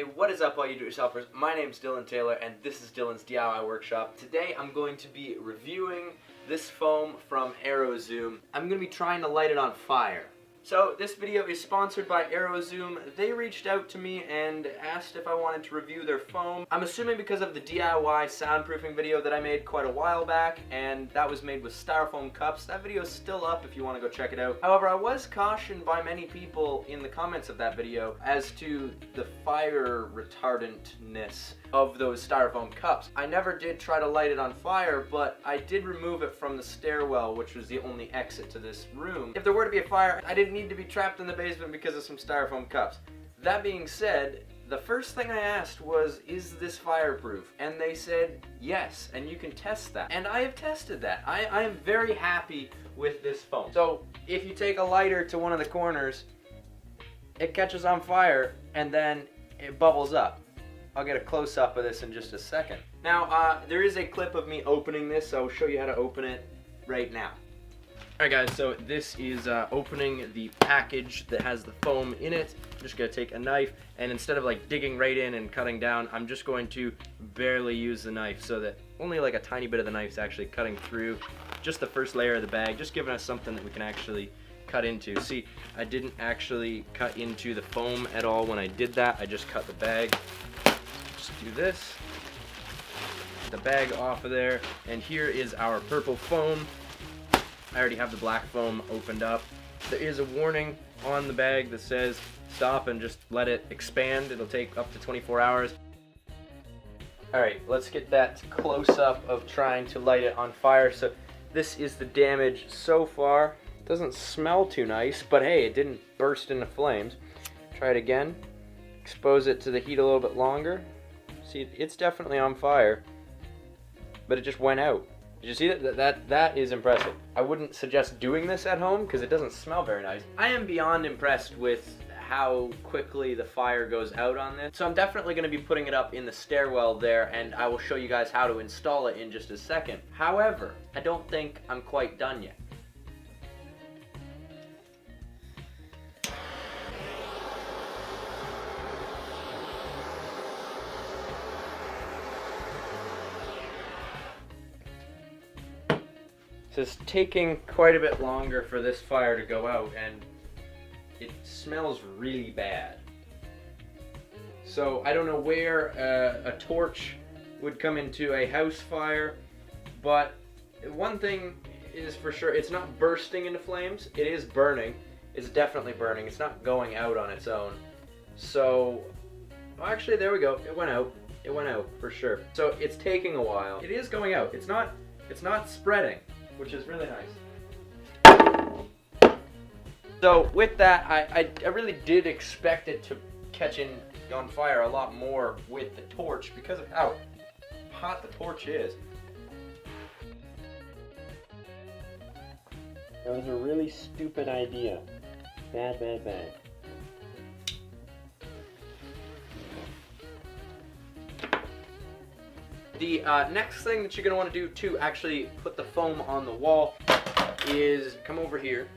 What is up all you do-it-yourselfers? My name's Dylan Taylor and this is Dylan's DIY Workshop. Today I'm going to be reviewing this foam from AeroZoom. I'm going to be trying to light it on fire. So this video is sponsored by AeroZoom. They reached out to me and asked if I wanted to review their foam. I'm assuming because of the DIY soundproofing video that I made quite a while back, and that was made with styrofoam cups. That video is still up if you want to go check it out. However, I was cautioned by many people in the comments of that video as to the fire retardantness of those styrofoam cups. I never did try to light it on fire, but I did remove it from the stairwell, which was the only exit to this room. If there were to be a fire, I didn't need to be trapped in the basement because of some styrofoam cups. That being said, the first thing I asked was, is this fireproof? And they said yes, and you can test that. And I have tested that. I am very happy with this foam. So if you take a lighter to one of the corners, it catches on fire and then it bubbles up. I'll get a close-up of this in just a second. Now, there is a clip of me opening this, so I'll show you how to open it right now. Alright guys, so this is opening the package that has the foam in it. I'm just going to take a knife, and instead of like digging right in and cutting down, I'm just going to barely use the knife so that only like a tiny bit of the knife is actually cutting through just the first layer of the bag, just giving us something that we can actually cut into. See, I didn't actually cut into the foam at all when I did that. I just cut the bag. Just do this. Get the bag off of there, and here is our purple foam. I already have the black foam opened up. There is a warning on the bag that says stop and just let it expand. It'll take up to 24 hours. Alright, let's get that close-up of trying to light it on fire. So this is the damage so far. It doesn't smell too nice, but hey, it didn't burst into flames. Try it again. Expose it to the heat a little bit longer. See, it's definitely on fire, but it just went out. Did you see that? That is impressive. I wouldn't suggest doing this at home because it doesn't smell very nice. I am beyond impressed with how quickly the fire goes out on this. So I'm definitely going to be putting it up in the stairwell there, and I will show you guys how to install it in just a second. However, I don't think I'm quite done yet. So it's taking quite a bit longer for this fire to go out, and it smells really bad. So I don't know where a torch would come into a house fire, but one thing is for sure, it's not bursting into flames. It is burning. It's definitely burning. It's not going out on its own. So, well, actually, there we go. It went out. It went out for sure. So it's taking a while. It is going out. It's not spreading, which is really nice. So with that, I really did expect it to catch on fire a lot more with the torch because of how hot the torch is. That was a really stupid idea. Bad, bad, bad. The next thing that you're going to want to do to actually put the foam on the wall is come over here.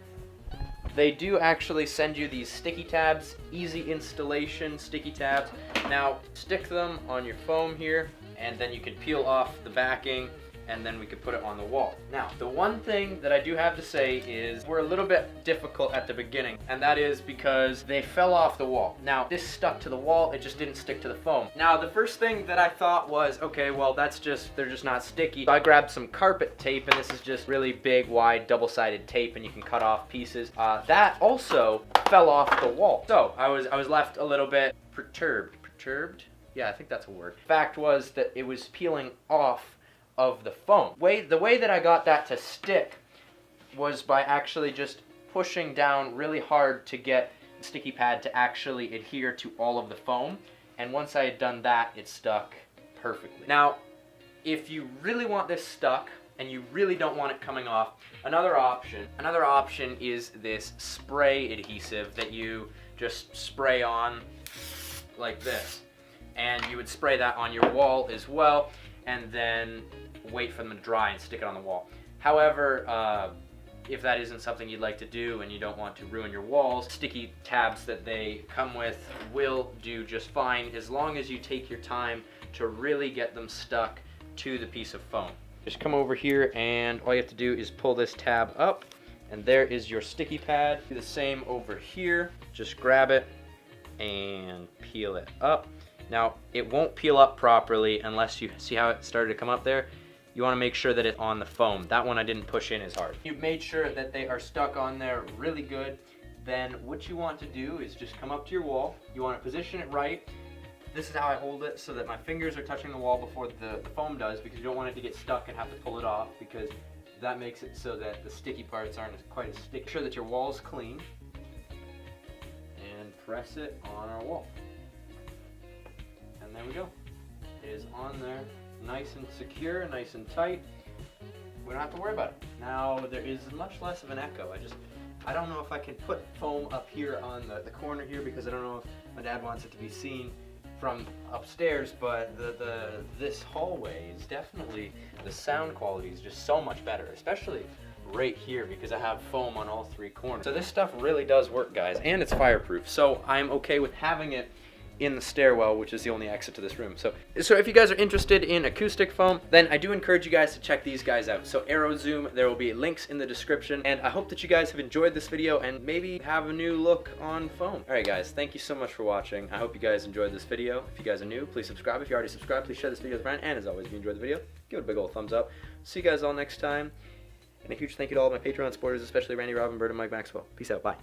They do actually send you these sticky tabs, easy installation sticky tabs. Now stick them on your foam here, and then you can peel off the backing, and then we could put it on the wall. Now, the one thing that I do have to say is we're a little bit difficult at the beginning, and that is because they fell off the wall. Now, this stuck to the wall, it just didn't stick to the foam. Now, the first thing that I thought was, okay, well, they're just not sticky. So I grabbed some carpet tape, and this is just really big, wide, double-sided tape, and you can cut off pieces. That also fell off the wall. So, I was left a little bit perturbed. Perturbed? Yeah, I think that's a word. Fact was that it was peeling off of the foam. The way that I got that to stick was by actually just pushing down really hard to get the sticky pad to actually adhere to all of the foam, and once I had done that, it stuck perfectly. Now, if you really want this stuck and you really don't want it coming off, another option is this spray adhesive that you just spray on like this, and you would spray that on your wall as well, and then wait for them to dry and stick it on the wall. However, if that isn't something you'd like to do and you don't want to ruin your walls, sticky tabs that they come with will do just fine as long as you take your time to really get them stuck to the piece of foam. Just come over here and all you have to do is pull this tab up and there is your sticky pad. Do the same over here. Just grab it and peel it up. Now, it won't peel up properly unless you see how it started to come up there. You want to make sure that it's on the foam. That one I didn't push in as hard. You've made sure that they are stuck on there really good. Then what you want to do is just come up to your wall. You want to position it right. This is how I hold it so that my fingers are touching the wall before the foam does, because you don't want it to get stuck and have to pull it off, because that makes it so that the sticky parts aren't quite as sticky. Make sure that your wall is clean and press it on our wall. And there we go. It is on there, nice and secure, nice and tight. We don't have to worry about it. Now there is much less of an echo. I don't know if I can put foam up here on the corner here, because I don't know if my dad wants it to be seen from upstairs, but this hallway is definitely, the sound quality is just so much better, especially right here because I have foam on all three corners. So this stuff really does work, guys, and it's fireproof, so I'm okay with having it in the stairwell, which is the only exit to this room. So if you guys are interested in acoustic foam, then I do encourage you guys to check these guys out. So AeroZoom, there will be links in the description, and I hope that you guys have enjoyed this video and maybe have a new look on foam. Alright guys, thank you so much for watching. I hope you guys enjoyed this video. If you guys are new, please subscribe. If you already subscribed, please share this video with a friend, and as always, if you enjoyed the video, give it a big old thumbs up. See you guys all next time, and a huge thank you to all of my Patreon supporters, especially Randy, Robin, Bird, and Mike Maxwell. Peace out, bye.